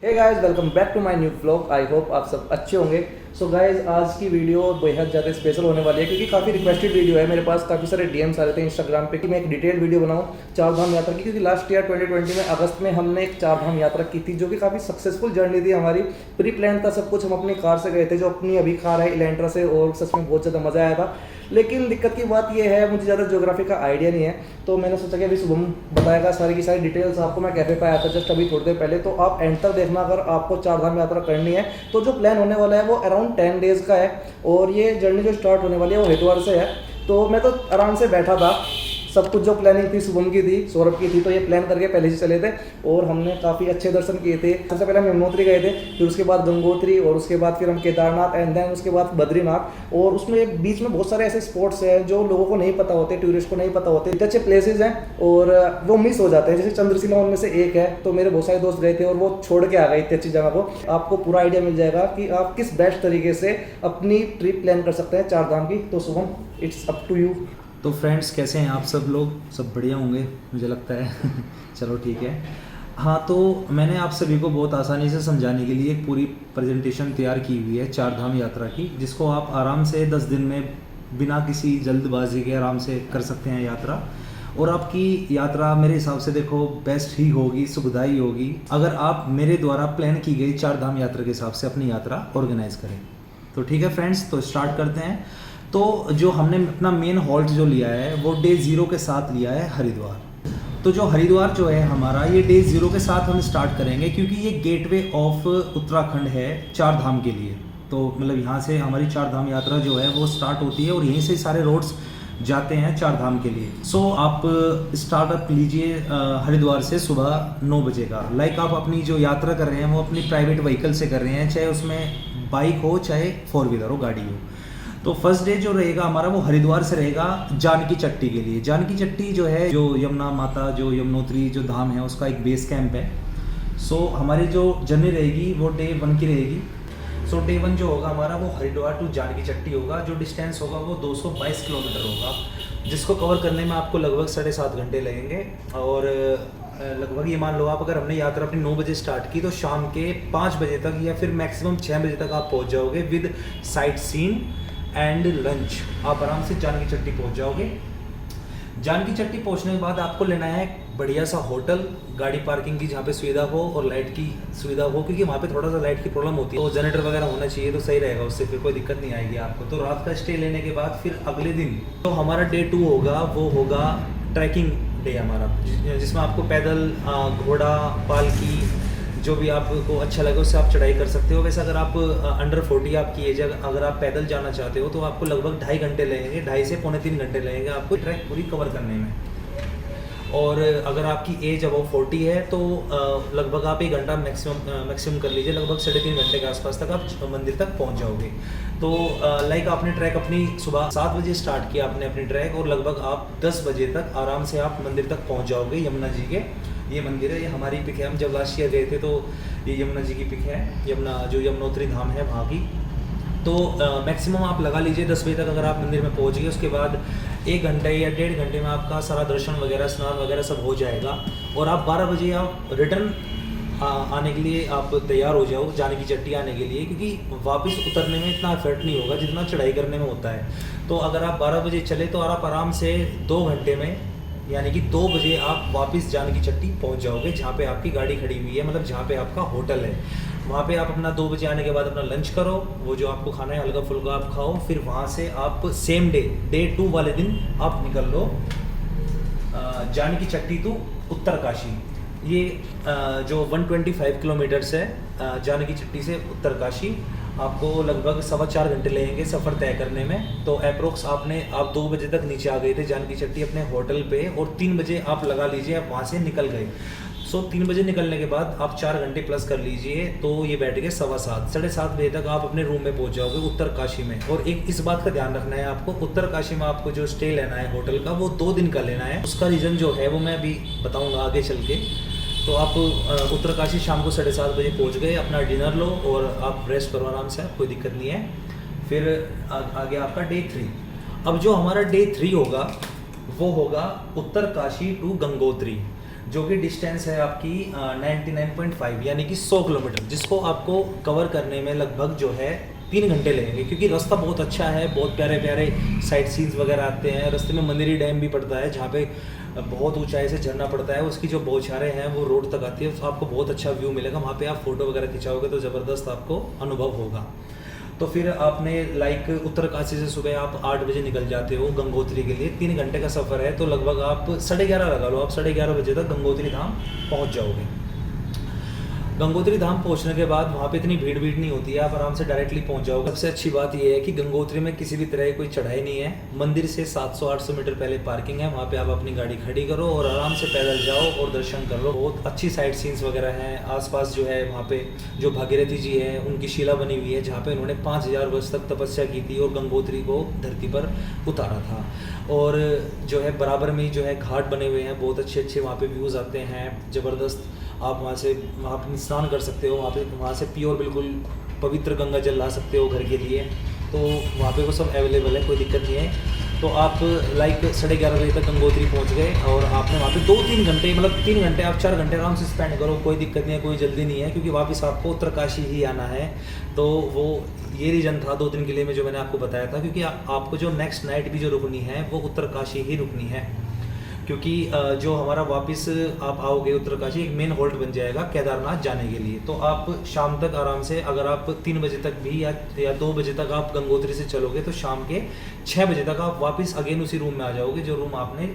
Hey guys, welcome back to my new vlog. I hope आप सब अच्छे होंगे। सो गाइस, आज की वीडियो बेहद ज़्यादा स्पेशल होने वाली है क्योंकि काफ़ी रिक्वेस्टेड वीडियो है। मेरे पास काफ़ी सारे डीएम्स आ रहे थे इंस्टाग्राम पे कि मैं एक डिटेल्ड वीडियो बनाऊं चार धाम यात्रा की, क्योंकि लास्ट ईयर 2020 में अगस्त में हमने एक चार धाम यात्रा की थी जो कि काफ़ी सक्सेसफुल जर्नी थी हमारी। प्री प्लान था सब कुछ, हम अपनी कार से गए थे जो अपनी अभी कार है इलेंट्रा से, और सच में बहुत ज़्यादा मज़ा आया था। लेकिन दिक्कत की बात यह है, मुझे ज़्यादा ज्योग्राफी का आइडिया नहीं है, तो मैंने सोचा कि अभी शुभम बताएगा सारी की सारी डिटेल्स आपको। मैं कैफे पे आया था जस्ट अभी थोड़ी देर पहले, तो आप एंड तक देखना अगर आपको चार धाम यात्रा करनी है। तो जो प्लान होने वाला है वो अराउंड 10 डेज़ का है, और ये जर्नी जो स्टार्ट होने वाली है वो हरिद्वार से है। तो मैं तो आराम से बैठा था, सब कुछ जो प्लानिंग थी शुभम की थी, सौरभ की थी, तो ये प्लान करके पहले से चले थे और हमने काफ़ी अच्छे दर्शन किए थे। सबसे पहले हम यमुनोत्री गए थे, फिर उसके बाद गंगोत्री, और उसके बाद फिर हम केदारनाथ, एंड देन उसके बाद बद्रीनाथ। और उसमें बीच में बहुत सारे ऐसे स्पॉट्स हैं जो लोगों को नहीं पता होते, टूरिस्ट को नहीं पता होते, इतने अच्छे प्लेसेज हैं और वो मिस हो जाते हैं। जैसे चंद्रशिला उनमें से एक है, तो मेरे बहुत सारे दोस्त गए थे और वो छोड़ के आ गए इतनी अच्छी जगह को। आपको पूरा आइडिया मिल जाएगा कि आप किस बेस्ट तरीके से अपनी ट्रिप प्लान कर सकते हैं चार धाम की। तो Shubham, it's up to you. तो फ्रेंड्स, कैसे हैं आप सब लोग? सब बढ़िया होंगे मुझे लगता है। चलो ठीक है। हाँ, तो मैंने आप सभी को बहुत आसानी से समझाने के लिए एक पूरी प्रेजेंटेशन तैयार की हुई है चार धाम यात्रा की, जिसको आप आराम से 10 दिन में बिना किसी जल्दबाजी के आराम से कर सकते हैं यात्रा। और आपकी यात्रा मेरे हिसाब से देखो बेस्ट ही होगी, सुखदायी होगी, अगर आप मेरे द्वारा प्लान की गई चार धाम यात्रा के हिसाब से अपनी यात्रा ऑर्गेनाइज करें। तो ठीक है फ्रेंड्स, तो स्टार्ट करते हैं। तो जो हमने अपना मेन हॉल्ट जो लिया है वो डे 0 के साथ लिया है हरिद्वार। तो जो हरिद्वार जो है हमारा, ये डे 0 के साथ हम स्टार्ट करेंगे क्योंकि ये गेटवे ऑफ उत्तराखंड है चार धाम के लिए। तो मतलब यहाँ से हमारी चार धाम यात्रा जो है वो स्टार्ट होती है और यहीं से सारे रोड्स जाते हैं चार धाम के लिए। सो आप स्टार्टअप लीजिए हरिद्वार से सुबह 9 बजे का। लाइक आप अपनी जो यात्रा कर रहे हैं वो अपनी प्राइवेट व्हीकल से कर रहे हैं, चाहे उसमें बाइक हो चाहे 4 व्हीलर हो, गाड़ी हो। तो फर्स्ट डे जो रहेगा हमारा वो हरिद्वार से रहेगा जानकी चट्टी के लिए। जानकी चट्टी जो है, जो यमुना माता, जो यमुनोत्री जो धाम है, उसका एक बेस कैंप है। सो हमारी जो जर्नी रहेगी वो डे 1 की रहेगी। सो डे 1 जो होगा हमारा वो हरिद्वार टू जानकी चट्टी होगा। जो डिस्टेंस होगा वो 222 किलोमीटर होगा, जिसको कवर करने में आपको लगभग 7.5 घंटे लगेंगे। और लगभग ये मान लो आप, अगर हमने यात्रा अपनी 9 बजे स्टार्ट की तो शाम के 5 बजे तक या फिर मैक्सिमम 6 बजे तक आप पहुँच जाओगे with sightseeing and lunch. आप आराम से जानकी चट्टी पहुंच जाओगे। जानकी चट्टी पहुंचने के बाद आपको लेना है बढ़िया सा होटल, गाड़ी पार्किंग की जहाँ पे सुविधा हो और लाइट की सुविधा हो, क्योंकि वहाँ पे थोड़ा सा लाइट की प्रॉब्लम होती है, तो जनरेटर वगैरह होना चाहिए तो सही रहेगा, उससे फिर कोई दिक्कत नहीं आएगी आपको। तो रात का स्टे लेने के बाद फिर अगले दिन तो हमारा डे 2 होगा, वो होगा ट्रैकिंग डे हमारा, जिसमें आपको पैदल, घोड़ा, पालकी, जो भी आपको अच्छा लगे उससे आप चढ़ाई कर सकते हो। वैसे अगर आप अंडर 40 आपकी एज, अगर आप पैदल जाना चाहते हो तो आपको लगभग 2.5 घंटे लगेंगे, 2.5 से पौने 3 घंटे लगेंगे आपको ट्रैक पूरी कवर करने में। और अगर आपकी एज अब 40 है तो लगभग आप 1 घंटा मैक्सिमम कर लीजिए, लगभग 3.5 घंटे के आसपास तक आप मंदिर तक पहुंच जाओगे। तो लाइक आपने ट्रैक अपनी सुबह 7 बजे स्टार्ट किया आपने अपनी ट्रैक, और लगभग आप 10 बजे तक आराम से आप मंदिर तक पहुँच जाओगे। यमुना जी के ये मंदिर है, ये हमारी पिक है, हम जब लास्ट ईयर गए थे तो ये यमुना जी की पिक है, यमुना जो यमुनोत्री धाम है वहाँ की। तो मैक्सिमम आप लगा लीजिए 10 बजे तक अगर आप मंदिर में पहुँच गए, उसके बाद 1 घंटे या 1.5 घंटे में आपका सारा दर्शन वगैरह, स्नान वगैरह सब हो जाएगा। और आप 12 बजे आप रिटर्न आने के लिए आप तैयार हो जाओ जानकी चट्टी आने के लिए, क्योंकि वापस उतरने में इतना एफर्ट नहीं होगा जितना चढ़ाई करने में होता है। तो अगर आप 12 बजे चले तो आप आराम से 2 घंटे में, यानी कि 2 बजे आप वापस जानकी चट्टी पहुंच जाओगे, जहाँ पे आपकी गाड़ी खड़ी हुई है, मतलब जहाँ पे आपका होटल है। वहाँ पे आप अपना 2 बजे आने के बाद अपना लंच करो, वो जो आपको खाना है हल्का फुल्का आप खाओ। फिर वहाँ से आप सेम डे 2 वाले दिन आप निकल लो जानकी चट्टी टू उत्तरकाशी। ये जो 125 किलोमीटर्स है जानकी चट्टी से उत्तरकाशी, आपको लगभग 4.25 घंटे लगेंगे सफ़र तय करने में। तो अप्रोक्स आप 2 बजे तक नीचे आ गए थे जानकी चट्टी अपने होटल पे, और 3 बजे आप लगा लीजिए आप वहाँ से निकल गए। सो 3 बजे निकलने के बाद आप 4 घंटे प्लस कर लीजिए, तो ये बैठ गए 7:15, 7:30 बजे तक आप अपने रूम में पहुँच जाओगे उत्तरकाशी में। और एक इस बात का ध्यान रखना है आपको, उत्तरकाशी में आपको जो स्टे लेना है होटल का वो 2 दिन का लेना है। उसका रीज़न जो है वो मैं अभी बताऊँगा आगे चल के। तो आप उत्तरकाशी शाम को 7:30 बजे पहुंच गए, अपना डिनर लो और आप रेस्ट करो आराम से, कोई दिक्कत नहीं है। फिर आगे आपका डे 3। अब जो हमारा डे 3 होगा वो होगा उत्तरकाशी टू गंगोत्री। जो कि डिस्टेंस है आपकी 99.5 यानी कि 100 किलोमीटर, जिसको आपको कवर करने में लगभग जो है 3 घंटे लगेंगे, क्योंकि रास्ता बहुत अच्छा है, बहुत प्यारे प्यारे साइट सीन्स वगैरह आते हैं। रास्ते में मंदिरी डैम भी पड़ता है जहाँ पे बहुत ऊंचाई से झरना पड़ता है, उसकी जो बौछारें हैं वो रोड तक आती है, तो आपको बहुत अच्छा व्यू मिलेगा। वहाँ पे आप फोटो वगैरह खिंचाओगे तो ज़बरदस्त आपको अनुभव होगा। तो फिर आपने लाइक उत्तरकाशी से सुबह आप 8 बजे निकल जाते हो गंगोत्री के लिए, 3 घंटे का सफ़र है, तो लगभग आप 11:30 लगा लो, आप 11:30 बजे तक गंगोत्री धाम पहुँच जाओगे। गंगोत्री धाम पहुंचने के बाद वहाँ पे इतनी भीड़ नहीं होती है, आप आराम से डायरेक्टली पहुंच जाओगे। सबसे अच्छी बात ये है कि गंगोत्री में किसी भी तरह की कोई चढ़ाई नहीं है, मंदिर से 700-800 मीटर पहले पार्किंग है, वहाँ पे आप अपनी गाड़ी खड़ी करो और आराम से पैदल जाओ और दर्शन कर लो। बहुत अच्छी साइट सीन्स वगैरह हैं आसपास, जो है वहाँ पे जो भागीरथी जी है उनकी शिला बनी हुई है, जहाँ पे उन्होंने 5000 वर्ष तक तपस्या की थी और गंगोत्री को धरती पर उतारा था। और जो है बराबर में जो है घाट बने हुए हैं, बहुत अच्छे वहाँ पे व्यूज़ आते हैं ज़बरदस्त। आप वहाँ पे स्नान कर सकते हो, वहाँ से प्योर बिल्कुल पवित्र गंगा जल ला सकते हो घर के लिए, तो वहाँ पे वो सब अवेलेबल है, कोई दिक्कत नहीं है। तो आप लाइक 11:30 बजे तक गंगोत्री पहुँच गए और आपने वहाँ पे 2-3 घंटे, मतलब 3 घंटे आप 4 घंटे आराम से स्पेंड करो, कोई दिक्कत नहीं है, कोई जल्दी नहीं है, क्योंकि वापस आपको उत्तरकाशी ही आना है। तो वो ये रीज़न था 2 दिन के लिए में जो मैंने आपको बताया था, क्योंकि आपको जो नेक्स्ट नाइट भी जो रुकनी है वो उत्तरकाशी ही रुकनी है, क्योंकि जो हमारा वापस आप आओगे उत्तरकाशी, एक मेन होल्ट बन जाएगा केदारनाथ जाने के लिए। तो आप शाम तक आराम से, अगर आप 3 बजे तक भी या 2 बजे तक आप गंगोत्री से चलोगे तो शाम के 6 बजे तक आप वापस अगेन उसी रूम में आ जाओगे जो रूम आपने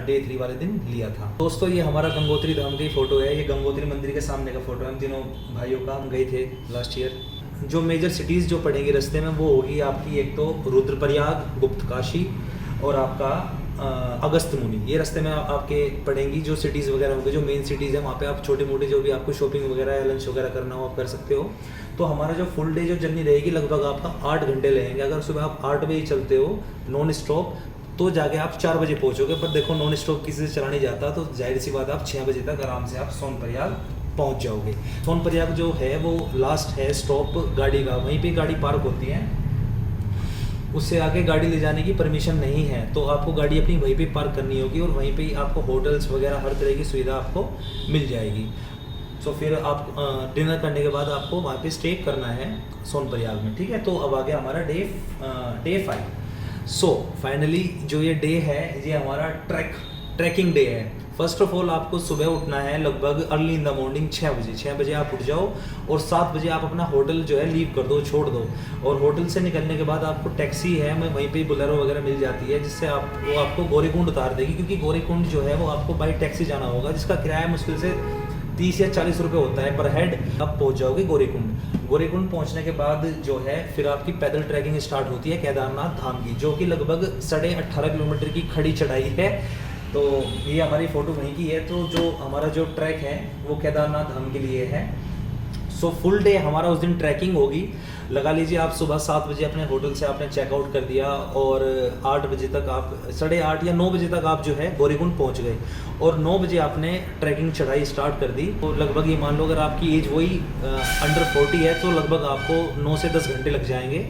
डे 3 वाले दिन लिया था। दोस्तों ये हमारा गंगोत्री धाम की फ़ोटो है, ये गंगोत्री मंदिर के सामने का फ़ोटो है, हम तीनों भाइयों का, हम गए थे लास्ट ईयर। जो मेजर सिटीज़ जो पड़ेंगी रास्ते में वो होगी आपकी, एक तो रुद्रप्रयाग, गुप्तकाशी और आपका अगस्त मुनि, ये रास्ते में आपके पड़ेंगी जो सिटीज़ वगैरह होंगे, जो मेन सिटीज़ है वहाँ पे आप छोटे मोटे जो भी आपको शॉपिंग वगैरह या लंच वगैरह करना हो आप कर सकते हो। तो हमारा जो फुल डे जो जर्नी रहेगी लगभग आपका 8 घंटे लगेंगे। अगर सुबह आप 8 बजे चलते हो नॉन स्टॉप तो जाके आप 4 बजे पहुँचोगे, पर देखो नॉन स्टॉप किसी से चला नहीं जाता, तो जाहिर सी बात आप 6 बजे तक आराम से आप सोनप्रयाग पहुँच जाओगे। सोनप्रयाग जो है वो लास्ट है स्टॉप गाड़ी का, वहीं पर गाड़ी पार्क होती है, उससे आगे गाड़ी ले जाने की परमिशन नहीं है, तो आपको गाड़ी अपनी वहीं पे पार्क करनी होगी और वहीं पे ही आपको होटल्स वगैरह हर तरह की सुविधा आपको मिल जाएगी। तो फिर आप डिनर करने के बाद आपको वहाँ पे स्टे करना है सोनप्रयाग में, ठीक है। तो अब आ गया हमारा डे 5। सो फाइनली जो ये डे है ये हमारा ट्रैकिंग डे है। फर्स्ट ऑफ ऑल आपको सुबह उठना है लगभग अर्ली इन द मॉर्निंग 6 बजे आप उठ जाओ और 7 बजे आप अपना होटल जो है लीव कर दो, छोड़ दो। और होटल से निकलने के बाद आपको टैक्सी है, मैं वहीं पे बोलेरो वगैरह मिल जाती है, जिससे वो आपको गौरीकुंड उतार देगी, क्योंकि गौरीकुंड जो है वो आपको बाई टैक्सी जाना होगा, जिसका किराया मुश्किल से 30 या 40 रुपये होता है पर हेड। आप पहुँच जाओगे गौरीकुंड पहुँचने के बाद जो है फिर आपकी पैदल ट्रैकिंग स्टार्ट होती है केदारनाथ धाम की, जो कि लगभग 18.5 किलोमीटर की खड़ी चढ़ाई है। तो ये हमारी फ़ोटो वहीं की है। तो जो हमारा जो ट्रैक है वो केदारनाथ धाम के लिए है। सो फुल डे हमारा उस दिन ट्रैकिंग होगी। लगा लीजिए आप सुबह 7 बजे अपने होटल से आपने चेकआउट कर दिया और 8 बजे तक आप 8:30 या 9 बजे तक आप जो है गौरीकुंड पहुंच गए और 9 बजे आपने ट्रैकिंग चढ़ाई स्टार्ट कर दी। तो लगभग ये मान लो अगर आपकी एज वही अंडर 40 है तो लगभग आपको 9 से 10 घंटे लग जाएंगे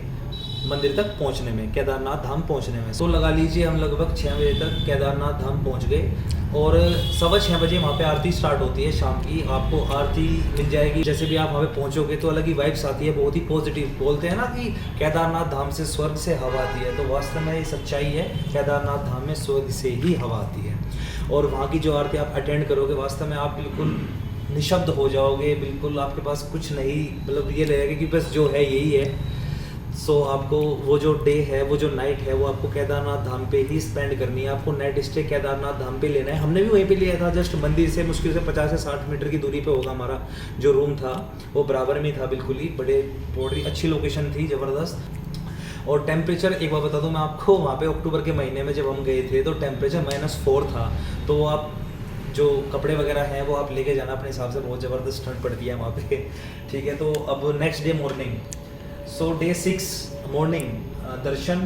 मंदिर तक पहुंचने में, केदारनाथ धाम पहुंचने में। तो लगा लीजिए हम लगभग 6 बजे तक केदारनाथ धाम पहुंच गए और 6:15 बजे वहाँ पे आरती स्टार्ट होती है शाम की। आपको आरती मिल जाएगी, जैसे भी आप वहाँ पे पहुँचोगे तो अलग ही वाइब्स आती है, बहुत ही पॉजिटिव। बोलते हैं ना कि केदारनाथ धाम से स्वर्ग से हवा आती है, तो वास्तव में ये सच्चाई है, केदारनाथ धाम में स्वर्ग से ही हवा आती है। और वहाँ की जो आरती आप अटेंड करोगे वास्तव में आप बिल्कुल निशब्द हो जाओगे, बिल्कुल आपके पास कुछ नहीं, मतलब ये लगेगा कि बस जो है यही है। सो आपको वो जो डे है, वो जो नाइट है, वो आपको केदारनाथ धाम पे ही स्पेंड करनी है। आपको नाइट स्टे केदारनाथ धाम पे लेना है। हमने भी वहीं पे लिया था, जस्ट मंदिर से मुश्किल से 50 से 60 मीटर की दूरी पे होगा हमारा जो रूम था, वो बराबर में था बिल्कुल ही। बहुत ही अच्छी लोकेशन थी, ज़बरदस्त। और टेम्परेचर एक बार बता दूँ मैं आपको, वहाँ पे अक्टूबर के महीने में जब हम गए थे तो टेम्परेचर -4 था। तो आप जो कपड़े वगैरह हैं वो आप लेके जाना अपने हिसाब से, बहुत ज़बरदस्त ठंड पड़ती है वहाँ पे, ठीक है। तो अब नेक्स्ट डे मॉर्निंग, सो डे 6 मॉर्निंग दर्शन,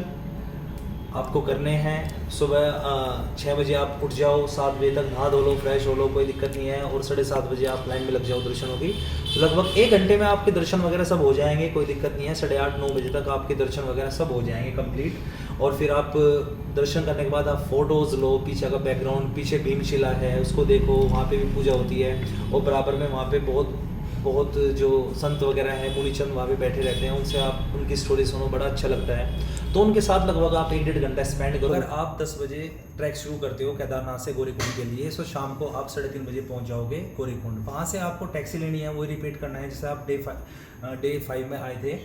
आपको करने हैं। सुबह 6 बजे आप उठ जाओ, 7 बजे तक नहा धो लो, फ्रेश हो लो, कोई दिक्कत नहीं है, और 7:30 बजे आप लाइन में लग जाओ दर्शनों की। तो लगभग 1 घंटे में आपके दर्शन वगैरह सब हो जाएंगे, कोई दिक्कत नहीं है। 8:30-9 बजे तक आपके दर्शन वगैरह सब हो जाएंगे कंप्लीट। और फिर आप दर्शन करने के बाद आप फ़ोटोज़ लो, पीछे का बैकग्राउंड, पीछे भीमशिला है उसको देखो, वहाँ पे भी पूजा होती है। और बराबर में वहाँ पे बहुत जो संत वगैरह हैं, मुनिचंद वहाँ पे बैठे रहते हैं, उनसे आप उनकी स्टोरी सुनो, बड़ा अच्छा लगता है। तो उनके साथ लगभग आप 1-1.5 घंटा स्पेंड करो। अगर आप 10 बजे ट्रैक शुरू करते हो केदारनाथ से गौरीकुंड के लिए, तो शाम को आप 3:30 बजे पहुँच जाओगे गौरीकुंड। वहाँ से आपको टैक्सी लेनी है, वही रिपीट करना है जैसे आप डे 5 में आए थे।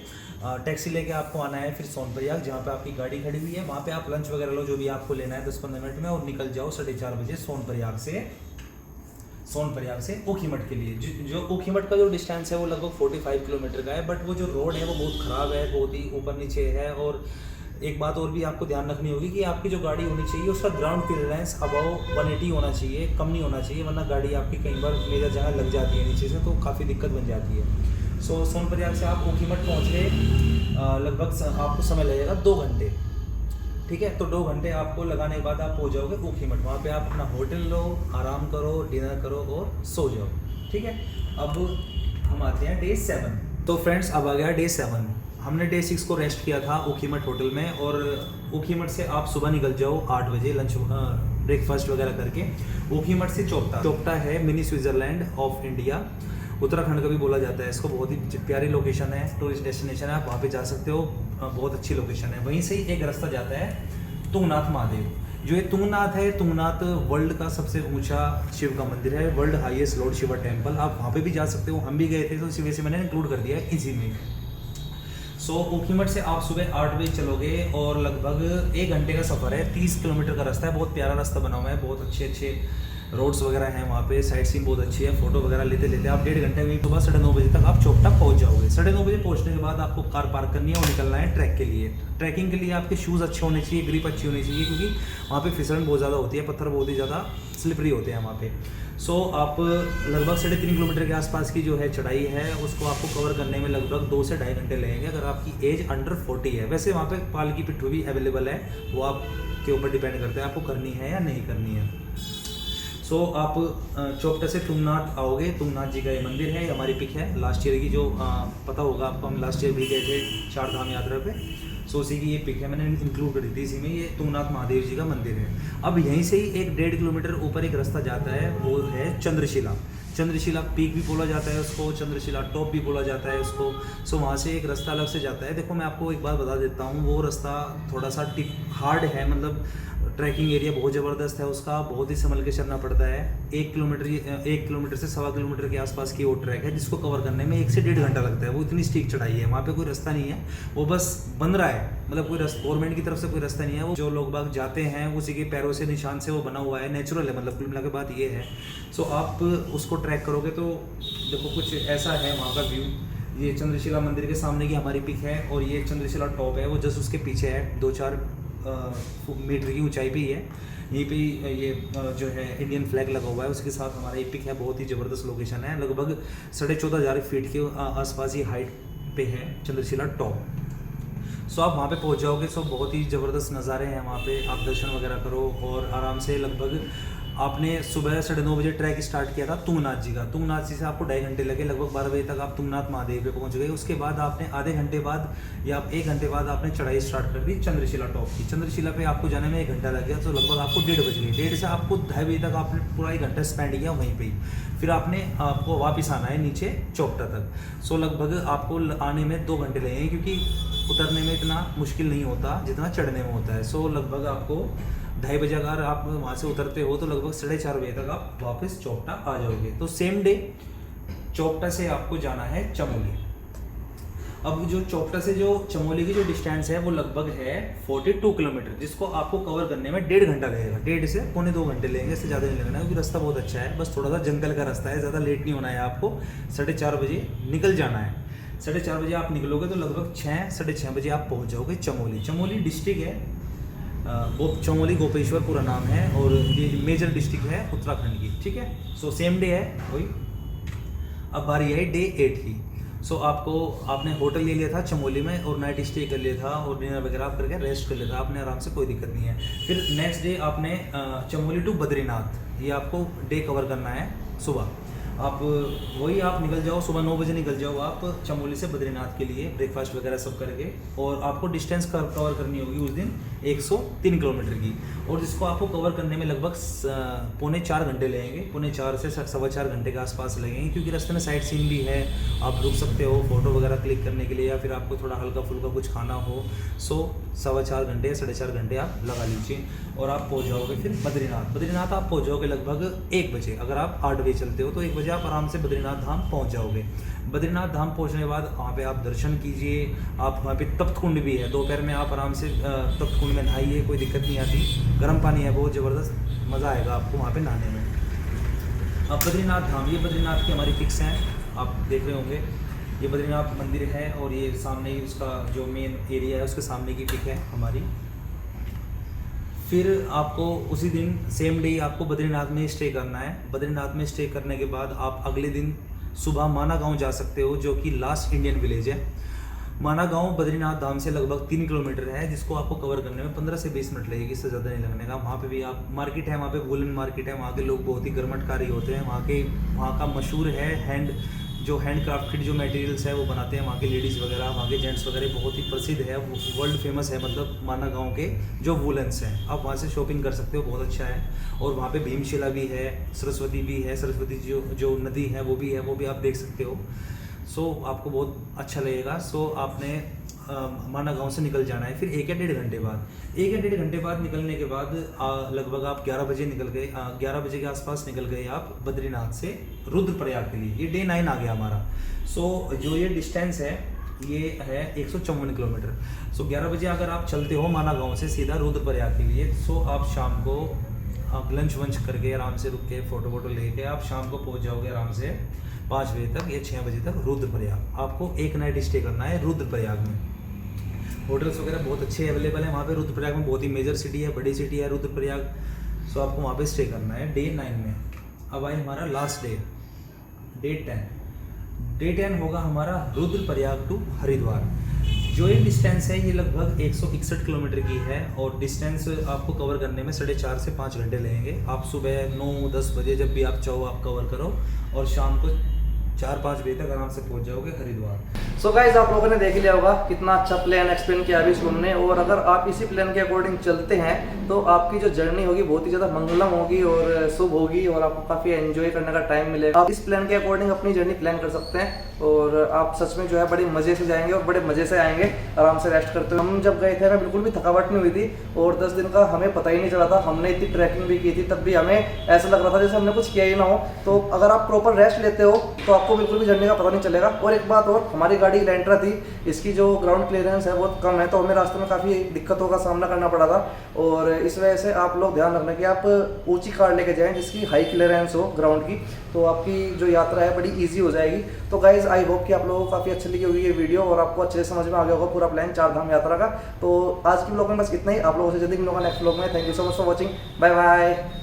टैक्सी लेके आपको आना है फिर सोनप्रयाग, जहाँ पे आपकी गाड़ी खड़ी हुई है। वहाँ पे आप लंच वगैरह लो, जो भी आपको लेना है 10-15 मिनट में, और निकल जाओ 4:30 बजे सोनप्रयाग से ऊखीमठ के लिए। जो ऊखीमठ का जो डिस्टेंस है वो लगभग 45 किलोमीटर का है, बट वो जो रोड है वो बहुत ख़राब है, बहुत ही ऊपर नीचे है। और एक बात और भी आपको ध्यान रखनी होगी कि आपकी जो गाड़ी होनी चाहिए उसका ग्राउंड क्लियरेंस अबाउ 180 होना चाहिए, कम नहीं होना चाहिए, वरना गाड़ी आपकी कई बार मेजर जगह लग जाती है नीचे से, तो काफ़ी दिक्कत बन जाती है। सो सोनप्रयाग से आप ऊखीमठ पहुँच गए, लगभग आपको समय लगेगा 2 घंटे, ठीक है। तो 2 घंटे आपको लगाने के बाद आप पहुँच जाओगे ऊखीमठ। वहाँ पे आप अपना होटल लो, आराम करो, डिनर करो और सो जाओ, ठीक है। अब हम आते हैं डे 7। तो फ्रेंड्स अब आ गया डे 7। हमने डे 6 को रेस्ट किया था ऊखीमठ होटल में, और ऊखीमठ से आप सुबह निकल जाओ 8 बजे लंच ब्रेकफास्ट वगैरह करके। ऊखीमठ से चोपता है mini Switzerland of India, Uttarakhand का भी बोला जाता है इसको। बहुत ही प्यारी लोकेशन है, टूरिस्ट डेस्टिनेशन है, आप वहाँ पे जा सकते हो, बहुत अच्छी लोकेशन है। वहीं से ही एक रास्ता जाता है तुंगनाथ महादेव। जो ये तुंगनाथ है, तुंगनाथ वर्ल्ड का सबसे ऊंचा शिव का मंदिर है, world highest Lord Shiva temple. आप वहाँ पे भी जा सकते हो, हम भी गए थे, तो इसी वजह से मैंने इंक्लूड कर दिया है इसी में। सो ऊखीमठ से आप सुबह 8 बजे चलोगे, और लगभग 1 घंटे का सफ़र है, 30 किलोमीटर का रास्ता है। बहुत प्यारा रास्ता बना हुआ है, बहुत अच्छे रोड्स वगैरह हैं वहाँ पे, साइट सीन बहुत अच्छी है। फोटो वगैरह लेते आप 1.5 घंटे में सुबह 9:30 बजे तक आप चोपटा पहुँच जाओगे। 9:30 बजे पहुँचने के बाद आपको कार पार्क करनी है और निकलना है ट्रैक के लिए। ट्रैकिंग के लिए आपके शूज़ अच्छे होने चाहिए, ग्रिप अच्छी होनी चाहिए, क्योंकि वहाँ पे फिसलन बहुत ज़्यादा होती है, पत्थर बहुत ही ज़्यादा स्लिपरी होते हैं वहाँ पे। सो आप लगभग 3.5 किलोमीटर के आसपास की जो है चढ़ाई है, उसको आपको कवर करने में लगभग 2 से 2.5 घंटे लगेंगे, अगर आपकी एज अंडर 40 है। वैसे वहाँ पे पाल की पिट्ठू भी अवेलेबल है, वो आपके ऊपर डिपेंड करता है आपको करनी है या नहीं करनी है। सो आप चोपटा से तुंगनाथ आओगे, तुंगनाथ जी का ये मंदिर है, हमारी पिक है लास्ट ईयर की, जो पता होगा आपको, हम लास्ट ईयर भी गए थे 4 धाम यात्रा पे। सो उसी की ये पिक है, मैंने इंक्लूड कर दी थी इसी में। ये तुंगनाथ महादेव जी का मंदिर है। अब यहीं से ही 1-1.5 किलोमीटर ऊपर एक रास्ता जाता है, वो है चंद्रशिला पीक भी बोला जाता है उसको, चंद्रशिला टॉप भी बोला जाता है उसको। सो वहाँ से एक रास्ता अलग से जाता है। देखो मैं आपको एक बात बता देता हूँ, वो रास्ता थोड़ा सा हार्ड है, मतलब ट्रैकिंग एरिया बहुत ज़बरदस्त है उसका, बहुत ही संभल के चलना पड़ता है। 1 किलोमीटर से 1.25 किलोमीटर के आसपास की वो ट्रैक है, जिसको कवर करने में 1 से 1.5 घंटा लगता है। वो इतनी स्टीक चढ़ाई है, वहाँ पे कोई रास्ता नहीं है, वो बस बन रहा है, मतलब कोई गवर्नमेंट की तरफ से कोई रास्ता नहीं है। वो जो लोग बाग जाते हैं उसी के पैरों से निशान से वो बना हुआ है, नेचुरल है, मतलब कुल मिला के बात ये है। सो आप उसको ट्रैक करोगे तो देखो कुछ ऐसा है वहाँ का व्यू। ये चंद्रशिला मंदिर के सामने की हमारी पिक है, और ये चंद्रशिला टॉप है, वो जस्ट उसके पीछे है, 2-4 मीटर की ऊंचाई पे ही है। यहीं पे ये जो है इंडियन फ्लैग लगा हुआ है, उसके साथ हमारा ये पिक है। बहुत ही ज़बरदस्त लोकेशन है, लगभग 14,500 फीट के आसपास ही हाइट पे है चंद्रशिला टॉप। सो आप वहाँ पे पहुँच जाओगे। सो बहुत ही ज़बरदस्त नज़ारे हैं वहाँ पे, आप दर्शन वगैरह करो और आराम से। लगभग आपने सुबह 9:30 बजे ट्रैक स्टार्ट किया था तुंगनाथ जी का, तुंगनाथ जी से आपको 2.5 घंटे लगे, लगभग 12 बजे तक आप तुंगनाथ महादेव पे पहुंच गए। उसके बाद आपने आधे घंटे बाद या 1 घंटे बाद आपने चढ़ाई स्टार्ट कर दी चंद्रशिला टॉप की। चंद्रशिला पे आपको जाने में 1 घंटा लग गया, तो लगभग आपको 1:30 बज गए। 1:30 से आपको 2:30 बजे तक आपने पूरा 1 घंटा स्पेंड किया वहीं पर ही। फिर आपको वापस आना है नीचे चोपटा तक। सो लगभग आपको आने में 2 घंटे लगेंगे, क्योंकि उतरने में इतना मुश्किल नहीं होता जितना चढ़ने में होता है। सो लगभग आपको 2:30 बजे अगर आप वहाँ से उतरते हो तो लगभग 4:30 बजे तक आप वापस चोपटा आ जाओगे। तो सेम डे चोपटा से आपको जाना है चमोली। अब जो चोपटा से जो चमोली की जो डिस्टेंस है वो लगभग है 42 किलोमीटर, जिसको आपको कवर करने में 1.5 घंटा लगेगा। 1.5 से 2.25 घंटे लगेंगे, इससे ज़्यादा नहीं लगना, क्योंकि रास्ता बहुत अच्छा है। बस थोड़ा सा जंगल का रास्ता है, ज़्यादा लेट नहीं होना है आपको। 4:30 बजे निकल जाना है। 4:30 बजे आप निकलोगे तो लगभग 6-6:30 बजे आप पहुँच जाओगे चमोली। चमोली डिस्ट्रिक्ट है, चमोली गोपेश्वर पूरा नाम है, और ये मेजर डिस्ट्रिक्ट है उत्तराखंड की, ठीक है। सो सेम डे है वही। अब बारी है डे 8 की। सो आपने होटल ले लिया था चमोली में और नाइट स्टे कर लिया था और डिनर वगैरह आप करके रेस्ट कर लिया था आपने आराम से, कोई दिक्कत नहीं है। फिर नेक्स्ट डे आपने चमोली टू बद्रीनाथ, ये आपको डे कवर करना है सुबह। आप वही आप निकल जाओ सुबह 9 बजे निकल जाओ आप चमोली से बद्रीनाथ के लिए, ब्रेकफास्ट वगैरह सब करके, और आपको डिस्टेंस कवर करनी होगी उस दिन 103 किलोमीटर की, और जिसको आपको कवर करने में लगभग 3.25 घंटे लगेंगे, 3.25 से 4.25 घंटे के आसपास लगेंगे, क्योंकि रास्ते में साइट सीन भी है, आप रुक सकते हो फ़ोटो वगैरह क्लिक करने के लिए, या फिर आपको थोड़ा हल्का फुल्का कुछ खाना हो। सो 4.25 घंटे या 4.5 घंटे आप लगा लीजिए, और आप पहुंच जाओगे फिर बद्रीनाथ आप पहुंच जाओगे लगभग 1 बजे। अगर आप 8 बजे चलते हो तो 1 बजे आप आराम से बद्रीनाथ धाम पहुंच जाओगे। बद्रीनाथ धाम पहुंचने के बाद वहाँ पे आप दर्शन कीजिए, आप वहाँ पे तप्त कुंड भी है, दोपहर में आप आराम से तप्त कुंड में नहाइए, कोई दिक्कत नहीं आती, गर्म पानी है, बहुत ज़बरदस्त मज़ा आएगा आपको वहाँ पे नहाने में। अब बद्रीनाथ धाम, ये बद्रीनाथ की हमारी पिक्स हैं, आप देख रहे होंगे, ये बद्रीनाथ मंदिर है, और ये सामने ही उसका जो मेन एरिया है उसके सामने की पिक है हमारी। फिर आपको उसी दिन सेम डे आपको बद्रीनाथ में स्टे करना है। बद्रीनाथ में स्टे करने के बाद आप अगले दिन सुबह माना गांव जा सकते हो, जो कि लास्ट इंडियन विलेज है। माना गांव बद्रीनाथ धाम से लगभग 3 किलोमीटर है, जिसको आपको कवर करने में 15 से 20 मिनट लगेगी, इससे ज़्यादा नहीं लगने का। वहाँ पे भी आप मार्केट है, वहाँ पे वुलन मार्केट है, वहाँ के लोग बहुत ही गर्मटकारी होते हैं। वहाँ का मशहूर है हैंड क्राफ्टेड जो मटेरियल्स है वो बनाते हैं वहाँ के लेडीज़ वगैरह, वहाँ के जेंट्स वगैरह, बहुत ही प्रसिद्ध है, वर्ल्ड फेमस है, मतलब माना गांव के जो वुलन्स हैं, आप वहाँ से शॉपिंग कर सकते हो, बहुत अच्छा है। और वहाँ पे भीमशिला भी है, सरस्वती भी है, सरस्वती जो नदी है वो भी आप देख सकते हो। सो आपको बहुत अच्छा लगेगा। सो आपने माना गांव से निकल जाना है। फिर 1 या 1.5 घंटे बाद निकलने के बाद लगभग आप 11 बजे निकल गए, 11 बजे के आसपास निकल गए आप बद्रीनाथ से रुद्रप्रयाग के लिए। ये डे 9 आ गया हमारा। सो जो ये डिस्टेंस है ये है 154 किलोमीटर। सो 11 बजे अगर आप चलते हो माना गांव से सीधा रुद्रप्रयाग के लिए, सो आप शाम को आप लंच वंच करके आराम से रुक के फ़ोटो वोटो लेके आप शाम को पहुंच जाओगे आराम से 5 बजे तक या 6 बजे तक रुद्रप्रयाग। आपको 1 नाइट स्टे करना है रुद्रप्रयाग में। होटल्स वगैरह बहुत अच्छे अवेलेबल हैं वहाँ पे रुद्रप्रयाग में, बहुत ही मेजर सिटी है, बड़ी सिटी है रुद्रप्रयाग। सो आपको वहाँ पे स्टे करना है डे 9 में। अब आए हमारा लास्ट डे 10। डे 10 होगा हमारा रुद्रप्रयाग टू हरिद्वार। जो ये डिस्टेंस है ये लगभग 161 किलोमीटर की है, और डिस्टेंस आपको कवर करने में 4.5 से 5 घंटे लगेंगे। आप सुबह 9-10 बजे जब भी आप चाहो आप कवर करो, और शाम को 4-5 बजे तक आराम से पहुंच जाओगे हरिद्वार। सो गाइज आप लोगों ने देख लिया होगा कितना अच्छा प्लान एक्सप्लेन किया अभी हमने, और अगर आप इसी प्लान के अकॉर्डिंग चलते हैं तो आपकी जो जर्नी होगी बहुत ही ज़्यादा मंगलम होगी और शुभ होगी, और आपको काफ़ी एंजॉय करने का टाइम मिलेगा। आप इस प्लान के अकॉर्डिंग अपनी जर्नी प्लान कर सकते हैं, और आप सच में जो है बड़े मज़े से जाएंगे और बड़े मज़े से आएंगे आराम से रेस्ट करते हुए। हम जब गए थे ना बिल्कुल भी थकावट नहीं हुई थी, और 10 दिन का हमें पता ही नहीं चला था। हमने इतनी ट्रैकिंग भी की थी, तब भी हमें ऐसा लग रहा था जैसे हमने कुछ किया ही ना हो। तो अगर आप प्रॉपर रेस्ट लेते हो तो आपको बिल्कुल भी जर्नी का पता नहीं चलेगा। और एक बात और, हमारी गाड़ी इलेंट्रा थी, इसकी जो ग्राउंड क्लियरेंस है बहुत कम है, तो हमें रास्ते में काफ़ी दिक्कतों का सामना करना पड़ा था। और इस वजह से आप लोग ध्यान रखना कि आप ऊंची कार लेके जाएं जिसकी हाई क्लियरेंस हो ग्राउंड की, तो आपकी जो यात्रा है बड़ी ईजी हो जाएगी। तो गाइज आई होप कि आप लोगों को काफ़ी अच्छी लगी होगी ये वीडियो, और आपको अच्छे से समझ में आ गया होगा पूरा प्लान 4 धाम यात्रा का। तो आज की ब्लॉग में बस इतना ही। आप लोगों से जल्दी मिलूंगा नेक्स्ट ब्लॉग में। Thank you so much for watching. Bye bye.